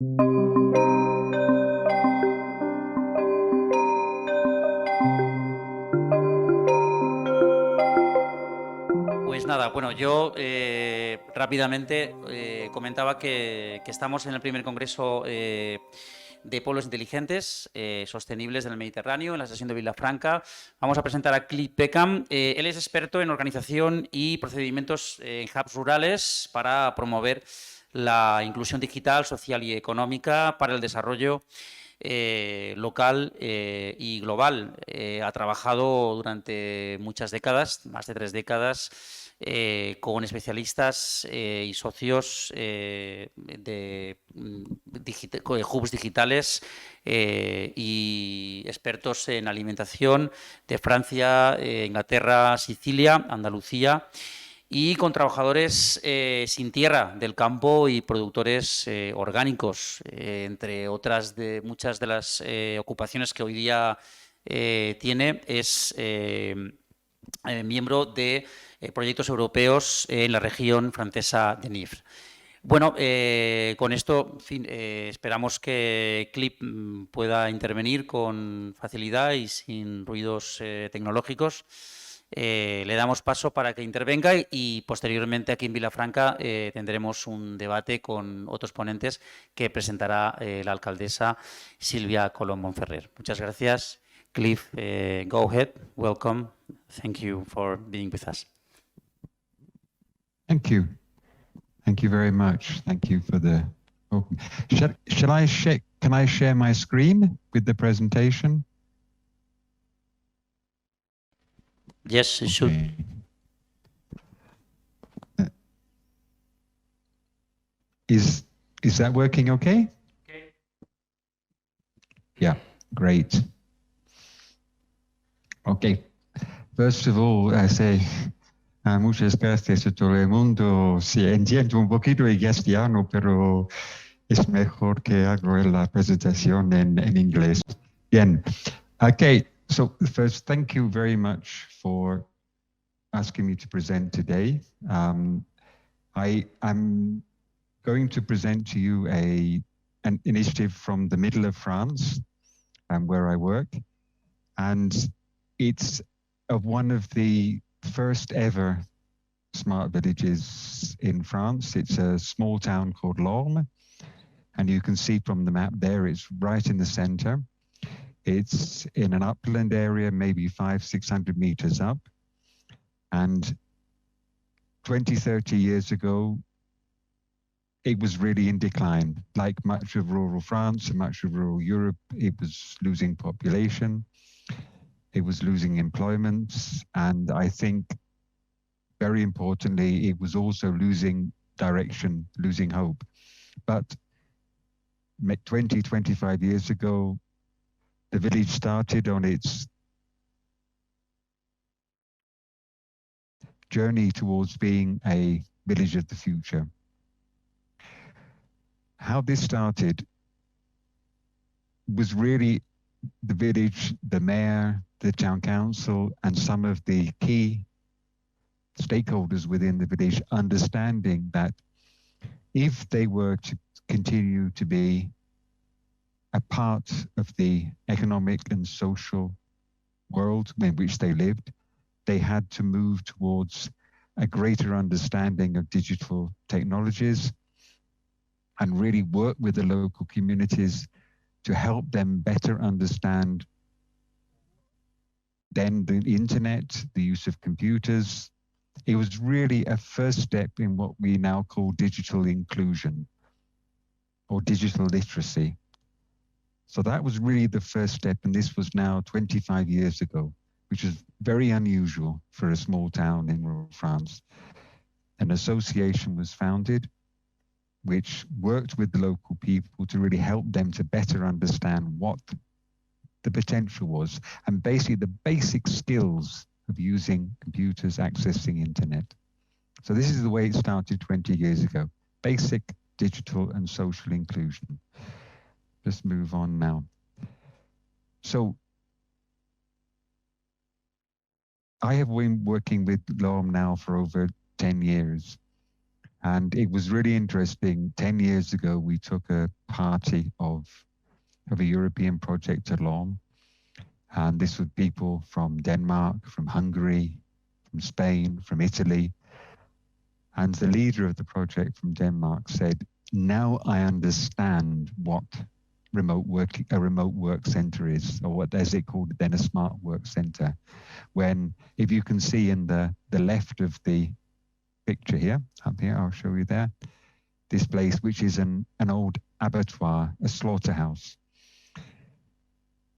Pues nada, bueno, yo rápidamente comentaba que estamos en el primer congreso de pueblos inteligentes sostenibles del Mediterráneo, en la sesión de Villafranca. Vamos a presentar a Clive Peckham. Él es experto en organización y procedimientos en hubs rurales para promover la inclusión digital, social y económica para el desarrollo local y global. Ha trabajado durante muchas décadas, más de 3 décadas, con especialistas y socios de hubs digitales y expertos en alimentación de Francia, Inglaterra, Sicilia, Andalucía, y con trabajadores sin tierra del campo y productores orgánicos, entre otras de muchas de las ocupaciones que hoy día tiene. Es miembro de proyectos europeos en la región francesa de Nifre. Bueno, con esto, en fin, esperamos que Clive pueda intervenir con facilidad y sin ruidos tecnológicos. Le damos paso para que intervenga y posteriormente aquí en Villafranca tendremos un debate con otros ponentes que presentará la alcaldesa Silvia Colom Monferrer. Muchas gracias. Clive, go ahead. Welcome. Thank you for being with us. Thank you. Thank you very much. Thank you for the open. Can I share my screen with the presentation? Yes, it should. Is that working okay? Okay. Yeah, great. Okay. First of all, I say muchas gracias a todo el mundo. Sí, entiendo un poquito el castellano, pero es mejor que hago la presentación en inglés. Bien. Okay, so first, thank you very much for asking me to present today. I am going to present to you an initiative from the middle of France, where I work, and it's one of the first ever smart villages in France. It's a small town called Lorme, and you can see from the map there, it's right in the center. It's in an upland area, maybe 500-600 meters up. And 20-30 years ago, it was really in decline. Like much of rural France and much of rural Europe, it was losing population. It was losing employment. And I think, very importantly, it was also losing direction, losing hope. But 20-25 years ago, the village started on its journey towards being a village of the future. How this started was really the village, the mayor, the town council, and some of the key stakeholders within the village understanding that if they were to continue to be a part of the economic and social world in which they lived, they had to move towards a greater understanding of digital technologies and really work with the local communities to help them better understand then the internet, the use of computers. It was really a first step in what we now call digital inclusion or digital literacy. So that was really the first step, and this was now 25 years ago, which is very unusual for a small town in rural France. An association was founded which worked with the local people to really help them to better understand what the potential was and basically the basic skills of using computers, accessing internet. So this is the way it started 20 years ago, basic digital and social inclusion. Let's move on now. So I have been working with LORM now for over 10 years. And it was really interesting. 10 years ago, we took a party of a European project along. And this was people from Denmark, from Hungary, from Spain, from Italy. And the leader of the project from Denmark said, now I understand what a remote work center is, or what, as it called it then, a smart work center. When, if you can see in the left of the picture here, up here, I'll show you there, this place, which is an old abattoir, a slaughterhouse.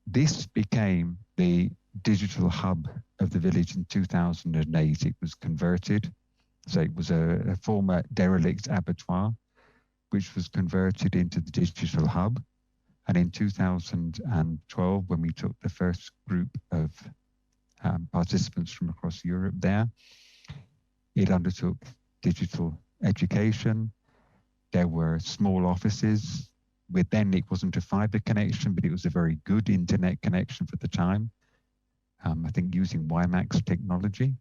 This became the digital hub of the village in 2008. It was converted. So it was a former derelict abattoir, which was converted into the digital hub. And in 2012, when we took the first group of participants from across Europe there, it undertook digital education. There were small offices. Then it wasn't a fiber connection, but it was a very good internet connection for the time. I think using WiMAX technology.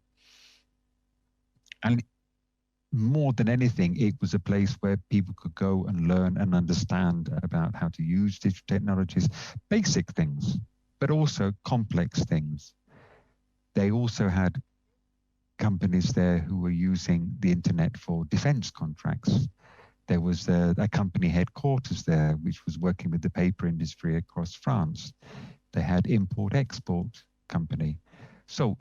And more than anything, it was a place where people could go and learn and understand about how to use digital technologies, basic things, but also complex things. They also had companies there who were using the internet for defense contracts. There was a company headquarters there, which was working with the paper industry across France. They had import-export company. So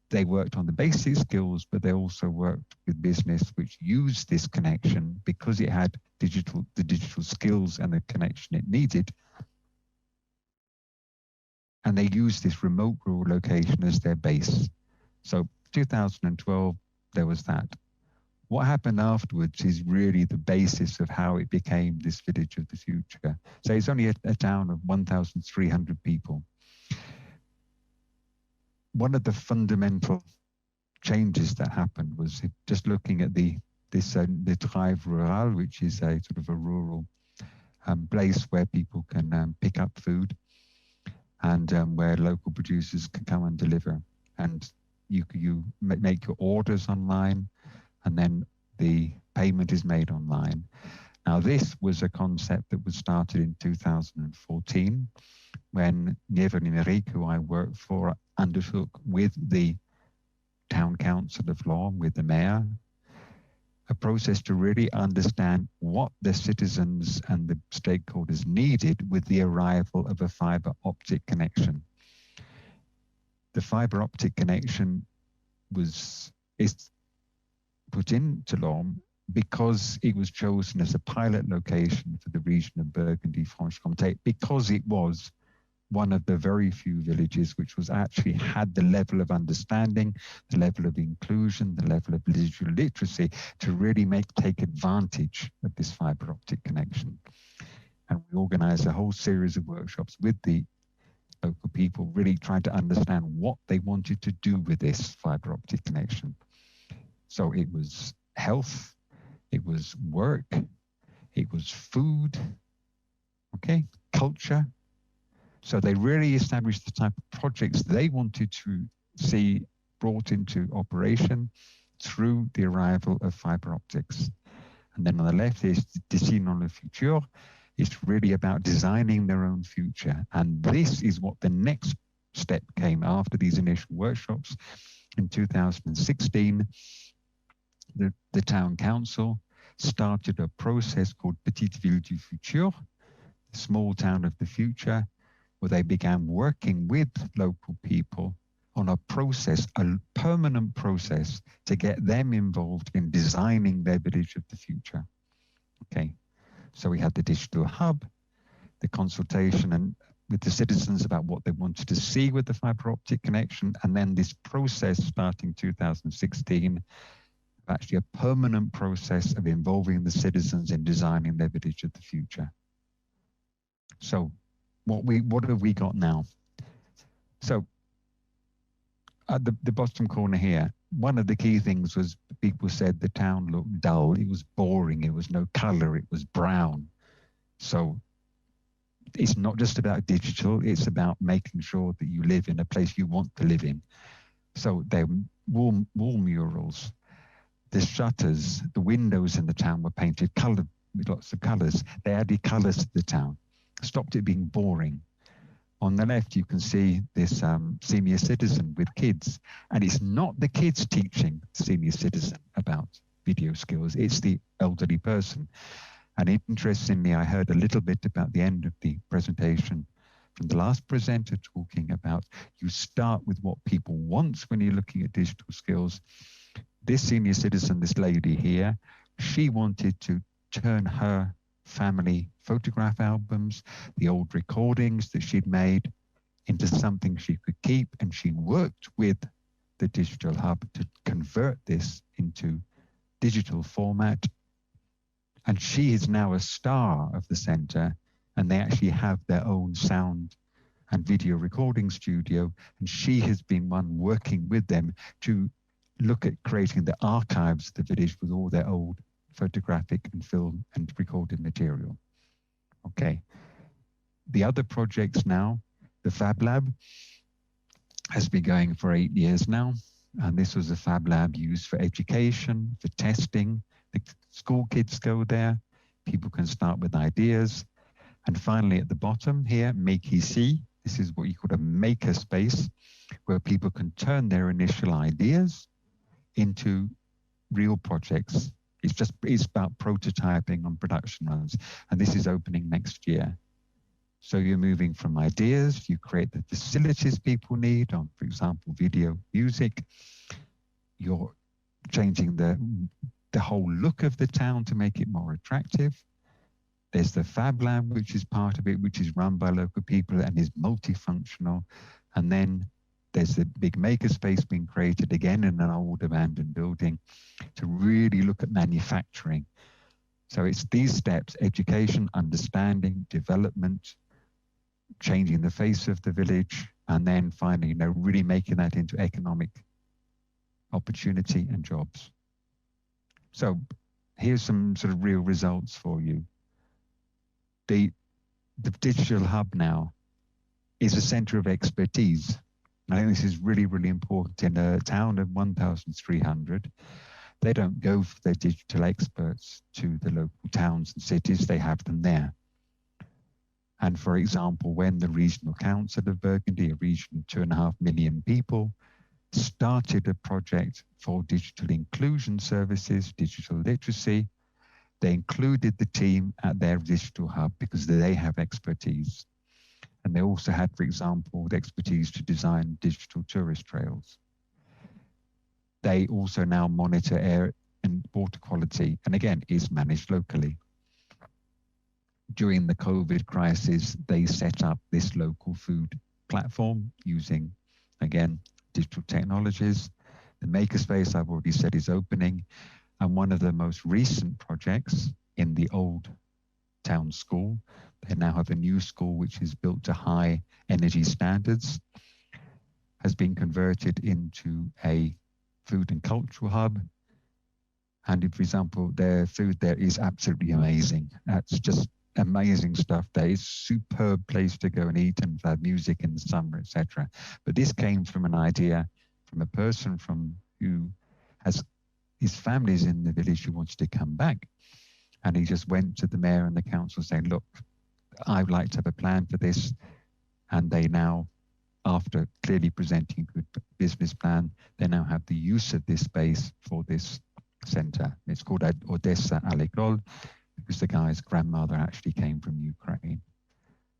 they worked on the basic skills, but they also worked with business which used this connection because it had the digital skills and the connection it needed. And they used this remote rural location as their base. So 2012, there was that. What happened afterwards is really the basis of how it became this village of the future. So it's only a town of 1,300 people. One of the fundamental changes that happened was just looking at the Clive Rural, which is a sort of a rural place where people can pick up food and where local producers can come and deliver. And you make your orders online, and then the payment is made online. Now, this was a concept that was started in 2014 when Nieve and Enrique, who I worked for, undertook with the town council of Laon, with the mayor, a process to really understand what the citizens and the stakeholders needed with the arrival of a fiber optic connection. The fiber optic connection is put into Laon because it was chosen as a pilot location for the region of Burgundy-Franche-Comté, because it was one of the very few villages which was actually had the level of understanding, the level of inclusion, the level of digital literacy to really take advantage of this fiber optic connection. And we organized a whole series of workshops with the local people, really trying to understand what they wanted to do with this fiber optic connection. So it was health, it was work, it was food, okay, culture. So they really established the type of projects they wanted to see brought into operation through the arrival of fiber optics. And then on the left is Dessinons le futur. It's really about designing their own future. And this is what the next step came after these initial workshops. In 2016, the town council started a process called Petite Ville du Futur, the small town of the future, where they began working with local people on a process, a permanent process, to get them involved in designing their village of the future. Okay, so we had the digital hub, the consultation and with the citizens about what they wanted to see with the fiber optic connection, and then this process starting 2016, actually a permanent process of involving the citizens in designing their village of the future. So what have we got now? So at the bottom corner here, one of the key things was people said the town looked dull, it was boring, it was no color, it was brown. So it's not just about digital, it's about making sure that you live in a place you want to live in. So they're wall murals. the shutters, the windows in the town were painted colored with lots of colors. They added colors to the town, stopped it being boring. On the left, you can see this senior citizen with kids, and it's not the kids teaching the senior citizen about video skills, it's the elderly person. And interestingly, I heard a little bit about the end of the presentation from the last presenter talking about you start with what people want when you're looking at digital skills. This senior citizen, this lady here, she wanted to turn her family photograph albums, the old recordings that she'd made, into something she could keep, and she worked with the digital hub to convert this into digital format. And she is now a star of the center, and they actually have their own sound and video recording studio, and she has been one working with them to look at creating the archives of the village with all their old photographic and film and recorded material. Okay. The other projects now, the Fab Lab has been going for 8 years now. And this was a Fab Lab used for education, for testing. The school kids go there. People can start with ideas. And finally, at the bottom here, Make EC. This is what you call a maker space, where people can turn their initial ideas into real projects. It's about prototyping on production runs. And this is opening next year. So you're moving from ideas, you create the facilities people need on, for example, video, music. You're changing the whole look of the town to make it more attractive. There's the Fab Lab, which is part of it, which is run by local people and is multifunctional. And then there's the big makerspace being created again in an old abandoned building to really look at manufacturing. So it's these steps: education, understanding, development, changing the face of the village, and then finally, really making that into economic opportunity and jobs. So here's some sort of real results for you. The digital hub now is a center of expertise. I think this is really, really important. In a town of 1,300, they don't go for their digital experts to the local towns and cities, they have them there. And for example, when the Regional Council of Burgundy, a region of 2.5 million people, started a project for digital inclusion services, digital literacy, they included the team at their digital hub because they have expertise. And they also had, for example, the expertise to design digital tourist trails. They also now monitor air and water quality, and again, is managed locally. During the COVID crisis, they set up this local food platform using, again, digital technologies. The makerspace, I've already said, is opening. And one of the most recent projects in the old town school, they now have a new school which is built to high energy standards, has been converted into a food and cultural hub. And for example, their food there is absolutely amazing. That's just amazing stuff there. It's a superb place to go and eat and have music in the summer, etc. But this came from an idea from a person who has his family's in the village who wants to come back. And he just went to the mayor and the council saying, look, I would like to have a plan for this. And they now, after clearly presenting a good business plan, they now have the use of this space for this center. It's called Odessa à l'école, because the guy's grandmother actually came from Ukraine.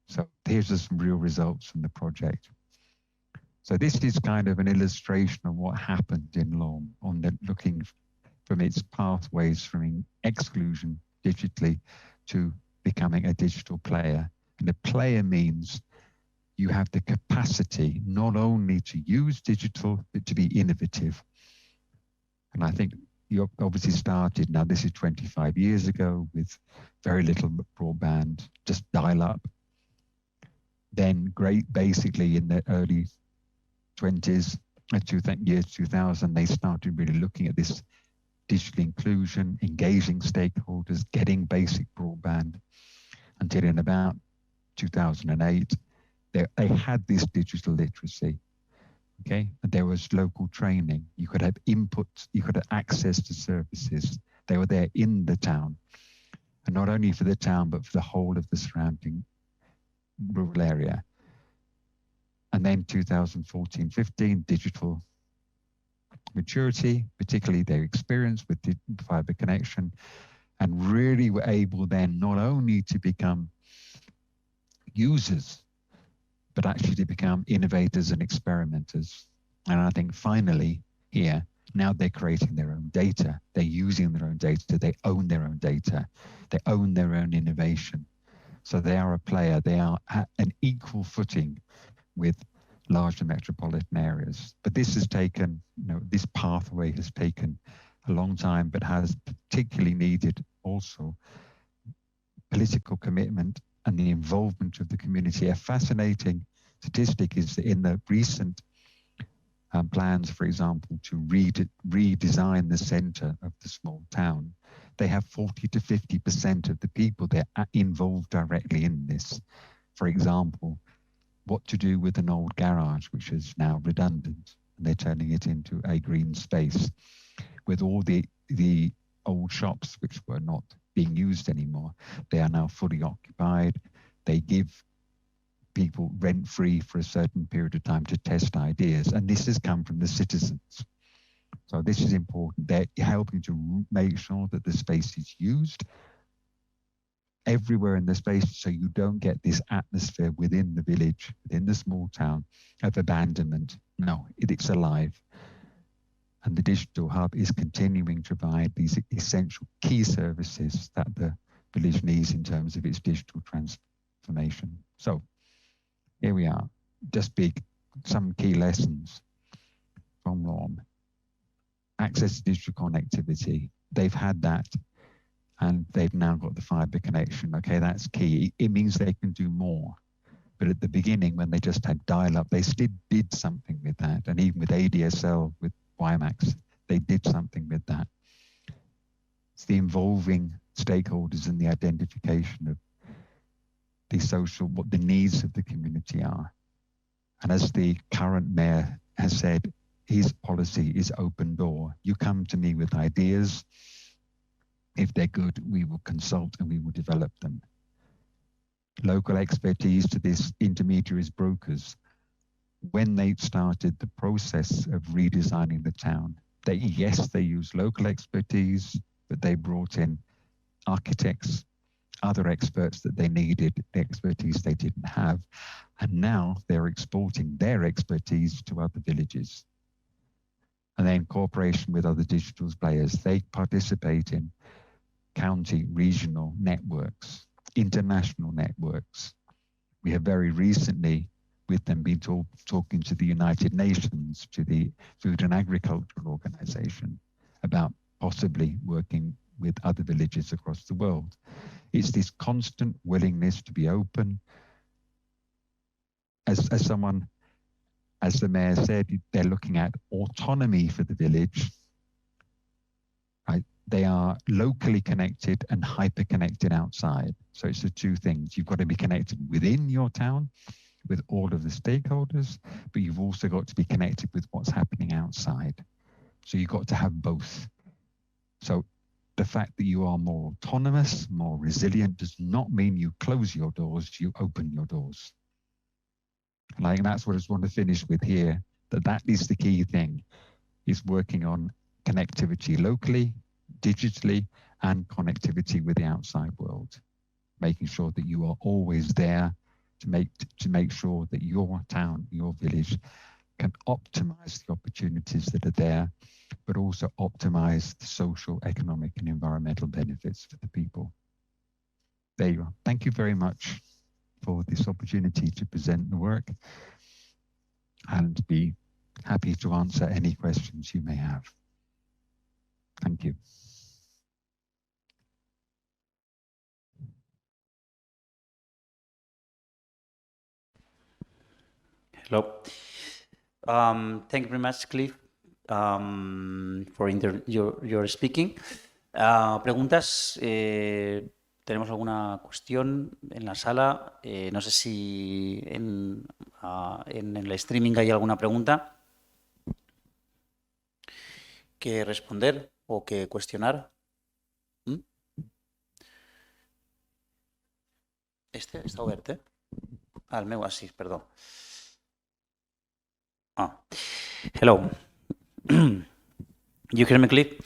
So here's some real results from the project. So this is kind of an illustration of what happened in Lom on the looking from its pathways from exclusion digitally to becoming a digital player. And a player means you have the capacity not only to use digital, but to be innovative. And I think you obviously started, now this is 25 years ago, with very little broadband, just dial-up. Then basically in the early 20s, year 2000, they started really looking at this digital inclusion, engaging stakeholders, getting basic broadband, until in about 2008, they had this digital literacy. Okay, and there was local training. You could have input, you could have access to services. They were there in the town, and not only for the town, but for the whole of the surrounding rural area. And then 2014-15, digital maturity, particularly their experience with the fiber connection, and really were able then not only to become users, but actually to become innovators and experimenters. And I think finally here, now they're creating their own data, they're using their own data, they own their own data, they own their own innovation. So they are a player, they are at an equal footing with larger metropolitan areas. But this has taken, this pathway has taken a long time, but has particularly needed also political commitment and the involvement of the community. A fascinating statistic is that in the recent plans, for example, to redesign the center of the small town, they have 40 to 50% of the people there involved directly in this. For example, what to do with an old garage, which is now redundant, and they're turning it into a green space, with all the old shops which were not being used anymore. They are now fully occupied. They give people rent-free for a certain period of time to test ideas, and this has come from the citizens. So this is important. They're helping to make sure that the space is used everywhere in the space, so you don't get this atmosphere within the village, within the small town, of abandonment. No, it's alive. And the digital hub is continuing to provide these essential key services that the village needs in terms of its digital transformation. So here we are, just some key lessons from LORM. Access to digital connectivity, they've had that, and they've now got the fiber connection. Okay, that's key. It means they can do more. But at the beginning, when they just had dial-up, they still did something with that. And even with ADSL, with WiMAX, they did something with that. It's the involving stakeholders and the identification of what the needs of the community are. And as the current mayor has said, his policy is open door. You come to me with ideas. If they're good, we will consult and we will develop them. Local expertise to this intermediaries brokers. When they started the process of redesigning the town, they use local expertise, but they brought in architects, other experts that they needed, the expertise they didn't have. And now they're exporting their expertise to other villages. And then cooperation with other digital players. They participate in county, regional networks, international networks. We have very recently with them been talking to the United Nations, to the Food and Agricultural Organization, about possibly working with other villages across the world. It's this constant willingness to be open. As the mayor said, they're looking at autonomy for the village. Right? They are locally connected and hyper-connected outside. So it's the two things. You've got to be connected within your town with all of the stakeholders, but you've also got to be connected with what's happening outside. So you've got to have both. So the fact that you are more autonomous, more resilient, does not mean you close your doors, you open your doors. Like, that's what I just want to finish with here, that is the key thing, is working on connectivity locally, digitally, and connectivity with the outside world. Making sure that you are always there to make sure that your town, your village can optimize the opportunities that are there, but also optimize the social, economic, and environmental benefits for the people. There you are. Thank you very much for this opportunity to present the work, and be happy to answer any questions you may have. Thank you. Hello. Thank you very much, Clive, for your speaking. Preguntas. ¿Tenemos alguna cuestión en la sala? No sé si en el streaming hay alguna pregunta. que responder o que cuestionar. Este està obert, eh? El meu, sí, perdó. Hello. You hear me, Clive?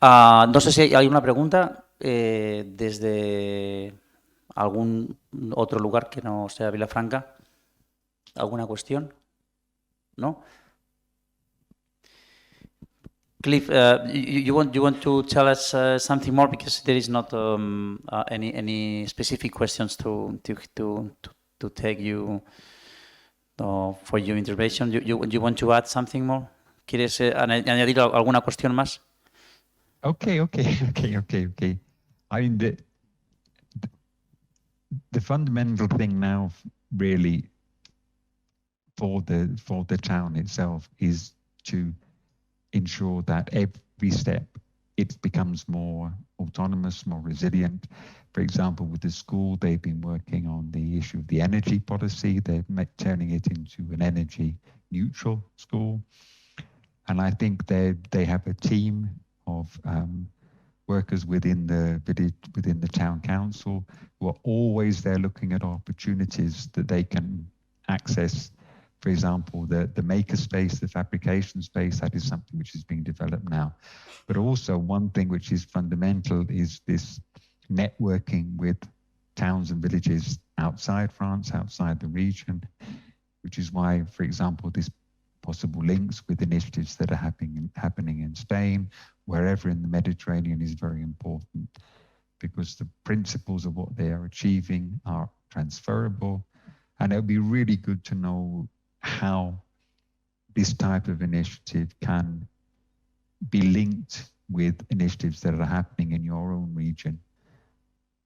No sé si hay alguna pregunta desde algún otro lugar que no sea Villafranca. ¿Alguna cuestión? ¿No? Clive, you want to tell us something more, because there is not any specific questions to take you for your intervention. You want to add something more? ¿Quieres añadir alguna cuestión más? Okay. I mean, the fundamental thing now, really, for the town itself is to ensure that every step it becomes more autonomous, more resilient. For example, with the school, they've been working on the issue of the energy policy. They're turning it into an energy neutral school. And I think they have a team of workers within the village, within the town council, who are always there looking at opportunities that they can access. For example, the maker space, the fabrication space, that is something which is being developed now. But also one thing which is fundamental is this networking with towns and villages outside France, outside the region, which is why, for example, this possible links with initiatives that are happening in Spain, wherever in the Mediterranean, is very important, because the principles of what they are achieving are transferable. And it would be really good to know how this type of initiative can be linked with initiatives that are happening in your own region,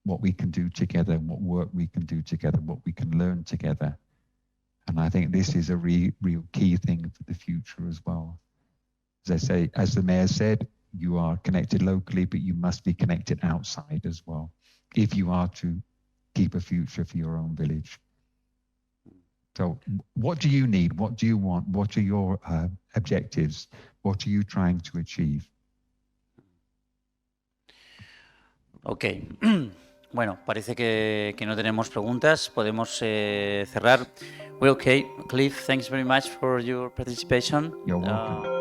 what we can do together, what work we can do together, what we can learn together. And I think this is a real key thing for the future as well. As I say, as the mayor said, you are connected locally, but you must be connected outside as well, if you are to keep a future for your own village. So what do you need? What do you want? What are your objectives? What are you trying to achieve? Ok. Bueno, parece que no tenemos preguntas. Podemos cerrar. Well, okay. Clive, thanks very much for your participation. You're welcome.